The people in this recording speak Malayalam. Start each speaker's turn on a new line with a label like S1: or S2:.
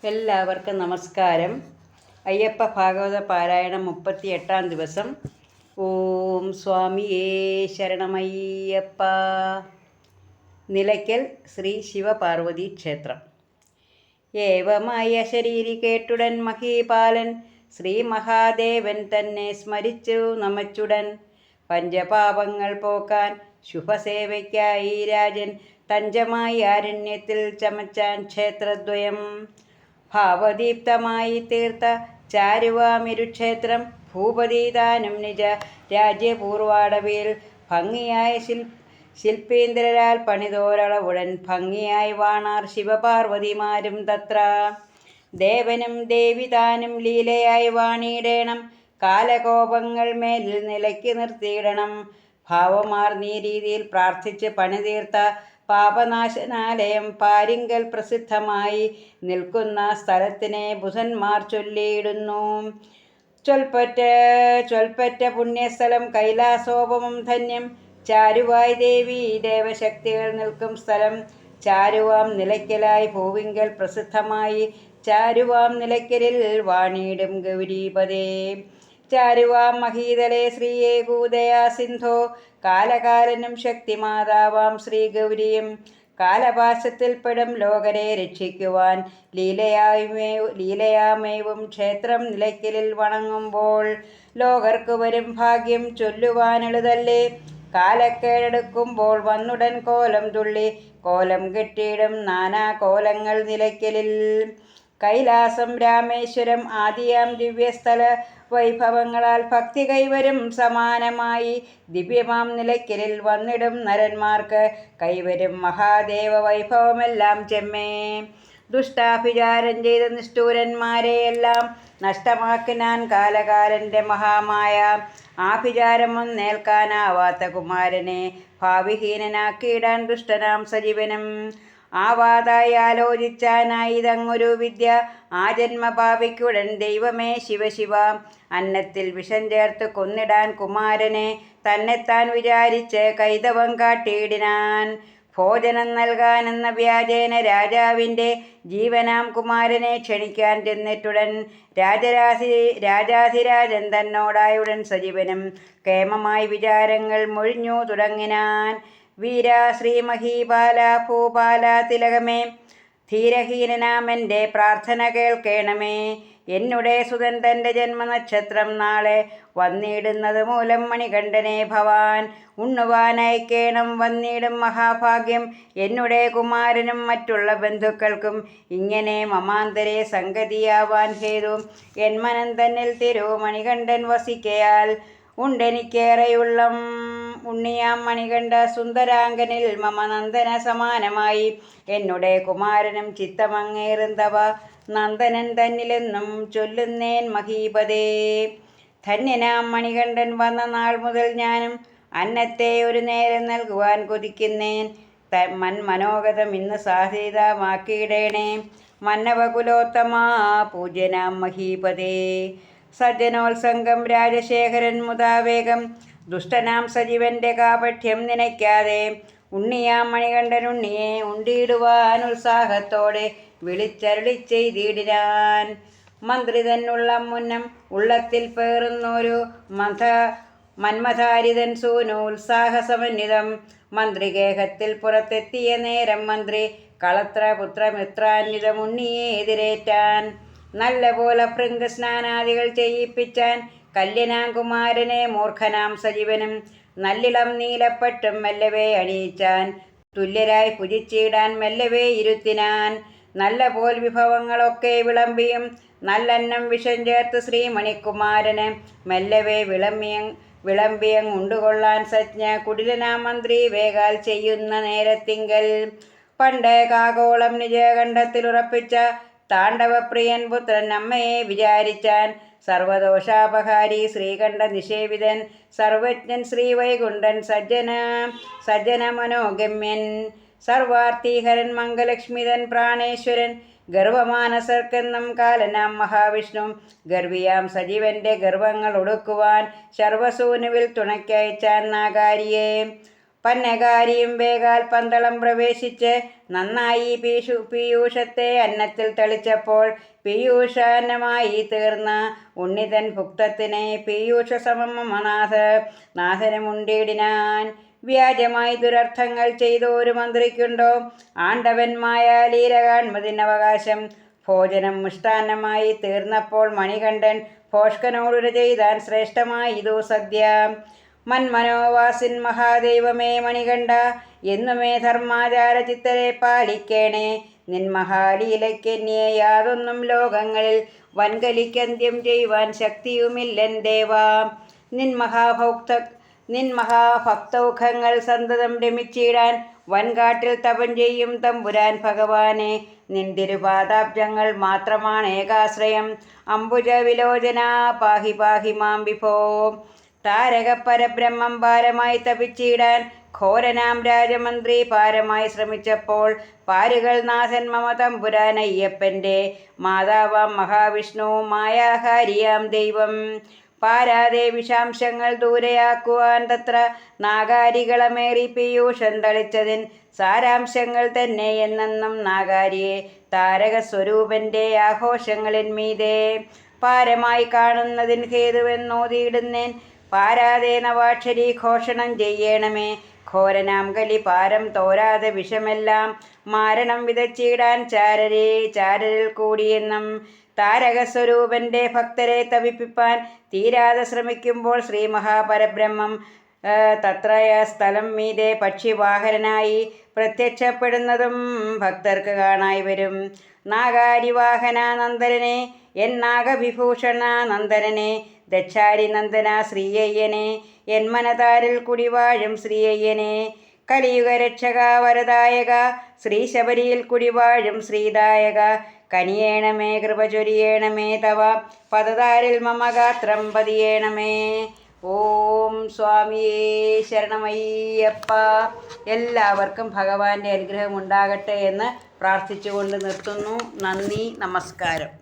S1: എല്ലാവർക്കും നമസ്കാരം. അയ്യപ്പ ഭാഗവത പാരായണം 38-ാം ദിവസം. ഓം സ്വാമിയേ ശരണമയ്യപ്പ. നിലയ്ക്കൽ ശ്രീ ശിവപാർവതി ക്ഷേത്രം. ഏവമായ ശരീരി കേട്ടുടൻ മഹീപാലൻ ശ്രീ മഹാദേവൻ തന്നെ സ്മരിച്ചു നമച്ചുടൻ. പഞ്ചപാപങ്ങൾ പോക്കാൻ ശുഭസേവയ്ക്കായി രാജൻ തഞ്ചമായി ആരണ്യത്തിൽ ചമച്ചാൻ ക്ഷേത്രദ്വയം. ഭാവദീപ്തമായി തീർത്ത ചാരുവാമിരുക്ഷേത്രം ഭൂപതിദാനം നിജ രാജ്യപൂർവാടവിൽ ഭംഗിയായ ശില്പീന്ദ്രരാൽ പണിതോരളവുടൻ ഭംഗിയായി വാണാർ ശിവപാർവതിമാരും തത്ര. ദേവനും ദേവിതാനും ലീലയായി വാണിയിടേണം, കാലകോപങ്ങൾ മേലിൽ നിലയ്ക്ക് നിർത്തിയിടണം. ഭാവമാർന്നീ രീതിയിൽ പ്രാർത്ഥിച്ച് പണിതീർത്ത പാപനാശനാലയം പാരിങ്കൽ പ്രസിദ്ധമായി നിൽക്കുന്ന സ്ഥലത്തിനെ ബുധന്മാർ ചൊല്ലിയിടുന്നു. ചൊൽപ്പറ്റ പുണ്യസ്ഥലം കൈലാസോപമം ധന്യം. ചാരുവായ് ദേവി ദേവശക്തികൾ നിൽക്കും സ്ഥലം. ചാരുവാം നിലയ്ക്കലായി ഭൂവിങ്കൽ പ്രസിദ്ധമായി ചാരുവാം നിലയ്ക്കലിൽ വാണിയിടും ഗൗരീപദേ. ചാരുവാം മഹീതലേ ശ്രീയേകൂദയാ സിന്ധോ കാലകാലനും ശക്തിമാതാവാം ശ്രീ ഗൗരിയും. കാലപാശത്തിൽപ്പെടും ലോകരെ രക്ഷിക്കുവാൻ ലീലയാമേവും ക്ഷേത്രം നിലയ്ക്കലിൽ വണങ്ങുമ്പോൾ ലോകർക്കു വരും ഭാഗ്യം ചൊല്ലുവാനെളുതല്ലേ. കാലക്കേടെടുക്കുമ്പോൾ വന്നുടൻ കോലം തുള്ളി കോലം കെട്ടിയിടും നാനാ കോലങ്ങൾ നിലയ്ക്കലിൽ. കൈലാസം രാമേശ്വരം ആദിയാം ദിവ്യസ്ഥല വൈഭവങ്ങളാൽ ഭക്തി കൈവരും സമാനമായി ദിവ്യമാം നിലയ്ക്കലിൽ വന്നിടും നരന്മാർക്ക് കൈവരും മഹാദേവ വൈഭവമെല്ലാം ചെമ്മേ. ദുഷ്ടാഭിചാരം ചെയ്ത നിഷ്ഠൂരന്മാരെയെല്ലാം നഷ്ടമാക്കിനാൻ കാലകാലൻ്റെ മഹാമായ. ആഭിചാരമൊന്നേൽക്കാനാവാത്ത കുമാരനെ ഭാവിഹീനനാക്കിയിടാൻ ദുഷ്ടനാം സജീവനും. ആവാതായി ആലോചിച്ചാനായിതങ്ങൊരു വിദ്യ ആ ജന്മപാപിക്കുടൻ ദൈവമേ ശിവശിവ. അന്നത്തിൽ വിഷം ചേർത്ത് കൊന്നിടാൻ കുമാരനെ തന്നെത്താൻ വിചാരിച്ച് കൈതവം കാട്ടിയിടിനാൻ. ഭോജനം നൽകാനെന്ന വ്യാജേന രാജാവിൻ്റെ ജീവനാം കുമാരനെ ക്ഷണിക്കാൻ ചെന്നിട്ടുടൻ രാജാധിരാജൻ തന്നോടായുടൻ സജീവനും കേമമായി വിചാരങ്ങൾ മൊഴിഞ്ഞു തുടങ്ങിനാൻ. വീരാ ശ്രീമഹീപാല ഭൂപാല തിലകമേ, ധീരഹീനനാമെൻ്റെ പ്രാർത്ഥന കേൾക്കേണമേ. എന്നുടെ സുതൻ തൻ്റെ ജന്മനക്ഷത്രം നാളെ വന്നിടുന്നത് മൂലം മണികണ്ഠനെ ഭവാൻ ഉണ്ണുവാനയക്കേണം. വന്നിടും മഹാഭാഗ്യം എന്നുടെ കുമാരനും മറ്റുള്ള ബന്ധുക്കൾക്കും. ഇങ്ങനെ മമാന്തരെ സംഗതിയാവാൻ ഹേതു എൻ മനം തന്നിൽ തിരു മണികണ്ഠൻ വസിക്കയാൽ ഉണ്ടെനിക്കേറെയുള്ളം. ഉണ്ണിയാം മണികണ്ഠ സുന്ദരാംഗനിൽ മമ നന്ദന സമാനമായി എന്നുടെ കുമാരനും ചിത്തമങ്ങേറുന്തവ നന്ദനൻ തന്നിലെന്നും ചൊല്ലുന്നേൻ മഹീപതേ. ധന്യനാം മണികണ്ഠൻ വന്ന നാൾ മുതൽ ഞാനും അന്നത്തെ ഒരു നേരം നൽകുവാൻ കൊതിക്കുന്നേൻ. മനോഗതം ഇന്ന് സാധിതമാക്കിയിടേണേ. മന്നവകുലോത്തമാ പൂജ്യനാം മഹീപതേ. സജ്ജനോത്സംഗം രാജശേഖരൻ മുതാവേഗം ദുഷ്ടനാം സജീവന്റെ കാപഠ്യം നനയ്ക്കാതെ. ഉണ്ണിയാം മണികണ്ഠൻ ഉണ്ണിയെ ഉണ്ടിയിടുവാൻ ഉത്സാഹത്തോടെ വിളിച്ചരുളി ചെയ്തിടിനാൻ. മന്ത്രി തന്നുള്ള മുന്നം ഉള്ളത്തിൽ പേറുന്നൊരു മന്മഥാരിതൻ സൂനു ഉത്സാഹസമന്വിതം. മന്ത്രിഗേഹത്തിൽ പുറത്തെത്തിയ നേരം മന്ത്രി കളത്രപുത്രമിത്രാന്വിതം ഉണ്ണിയെ എതിരേറ്റാൻ. നല്ല പോലെ ഭൃംഗ സ്നാനാദികൾ ചെയ്യിപ്പിച്ചാൻ കല്യനാം കുമാരനെ മൂർഖനാം സജീവനും. നല്ലിളം നീലപ്പട്ടും മെല്ലവേ അണിയിച്ചാൻ തുല്യരായി പുജിച്ചിടാൻ മെല്ലവേ ഇരുത്തിനാൻ. നല്ല പോൽ വിഭവങ്ങളൊക്കെ വിളമ്പിയും നല്ലന്നം വിഷം ചേർത്ത് ശ്രീമണിക്കുമാരന് മെല്ലവേ വിളമ്പിയങ് ഉണ്ടുകൊള്ളാൻ സജ്ഞ കുടിലനാം മന്ത്രി വേഗാൽ ചെയ്യുന്ന നേരത്തിങ്കൽ. പണ്ട് കാകോളം നിജകണ്ഠത്തിലുറപ്പിച്ച താണ്ഡവപ്രിയൻ പുത്രൻ അമ്മയെ വിചാരിച്ചാൻ. സർവദോഷാപഹാരി ശ്രീകണ്ഠ നിഷേവിതൻ സർവജ്ഞൻ ശ്രീവൈകുണ്ഠൻ സജ്ജന മനോഗമ്യൻ. സർവാർത്ഥീഹരൻ മംഗലക്ഷ്മിതൻ പ്രാണേശ്വരൻ ഗർവമാനസർക്കെന്നും കാലനാം മഹാവിഷ്ണു. ഗർവിയാം സജീവന്റെ ഗർവങ്ങൾ ഒടുക്കുവാൻ ശർവസൂനുവിൽ തുണയ്ക്കയച്ചാൻ നാഗാരിയെ. പന്നകാരിയും വേഗാൽ പന്തളം പ്രവേശിച്ച് നന്നായി പീയൂഷത്തെ അന്നത്തിൽ തളിച്ചപ്പോൾ പീയൂഷാന്നമായി തീർന്ന ഉണ്ണിതൻ ഭുക്തത്തിനെ പീയൂഷ നാഥനമുണ്ടിടിനാൻ. വ്യാജമായി ദുരർത്ഥങ്ങൾ ചെയ്തോരു മന്ത്രിക്കുണ്ടോ ആണ്ടവന്മായ ലീല കാൺമതിനവകാശം? ഭോജനം മിഷ്ടാന്നമായി തീർന്നപ്പോൾ മണികണ്ഠൻ ഭോഷ്കനോടുര ചെയ്താൻ ശ്രേഷ്ഠമായിതു സദ്യ. മന്മനോവാസിൻ മഹാദൈവമേ മണികണ്ഠ, എന്നുമേ ധർമാചാര ചിത്തരെ പാലിക്കേണേ. നിൻ മഹാലീലയ്ക്കെന്നിയെ യാതൊന്നും ലോകങ്ങളിൽ വൻകലിക്കന്ത്യം ചെയ്യുവാൻ ശക്തിയുമില്ലൻ ദേവാ. നിൻ മഹാഭക്തൗഖങ്ങൾ സന്തതം രമിച്ചിടാൻ വൻകാട്ടിൽ തപം ചെയ്യും തമ്പുരാൻ ഭഗവാനെ. നിൻ തിരുപാദാബ്ജങ്ങൾ മാത്രമാണ് ഏകാശ്രയം. അംബുജ വിലോചന പാഹി പാഹി മാം വിഭോ. താരക പരബ്രഹ്മം ഭാരമായി തപിച്ചിടാൻ ഘോരനാം രാജമന്ത്രി പാരമായി ശ്രമിച്ചപ്പോൾ പാരുകൾ നാഥൻ മമ തമ്പുരാൻ അയ്യപ്പൻ്റെ മാതാവാം മഹാവിഷ്ണു മായാഹാരിയാം ദൈവം. പാരാതെ വിഷാംശങ്ങൾ ദൂരെയാക്കുവാൻ തത്ര നാഗാരികളമേറി പീയൂഷം തളിച്ചതിൻ സാരാംശങ്ങൾ തന്നെ എന്നെന്നും നാഗാരിയെ താരകസ്വരൂപൻ്റെ ആഘോഷങ്ങളിന്മീതെ പാരമായി കാണുന്നതിൻ ഹേതുവെന്നോതിയിടുന്നേൻ. പാരാതെ നവാക്ഷരി ഘോഷണം ചെയ്യണമേ. ഘോരനാം കലി പാരം തോരാതെ വിഷമെല്ലാം മാരണം വിതച്ചിടാൻ ചാരരിൽ കൂടിയെന്നും താരകസ്വരൂപൻ്റെ ഭക്തരെ തപിപ്പിപ്പാൻ തീരാതെ ശ്രമിക്കുമ്പോൾ ശ്രീ മഹാപരബ്രഹ്മം തത്രയ സ്ഥലം മീതെ പക്ഷിവാഹനനായി പ്രത്യക്ഷപ്പെടുന്നതും ഭക്തർക്ക് കാണായി വരും. നാഗാരിവാഹന നന്ദനനെ, എൻ നാഗവിഭൂഷണ നന്ദനനെ, ദക്ഷാരി നന്ദന ശ്രീയയ്യനെ, എൻ മനതാരിൽ കുടിവാഴും ശ്രീയയ്യനെ. കലിയുഗരക്ഷക വരദായക ശ്രീശബരിയിൽ കുടിവാഴും ശ്രീദായക. കനിയേണമേ കൃപ ചൊരിയേണമേ തവ പദതാരിൽ മമ ഗാത്രം പതിയേണമേ. ഓം സ്വാമിയേ ശരണമയ്യപ്പ. എല്ലാവർക്കും ഭഗവാന്റെ അനുഗ്രഹം ഉണ്ടാകട്ടെ എന്ന് പ്രാർത്ഥിച്ചുകൊണ്ട് നിർത്തുന്നു. നന്ദി, നമസ്കാരം.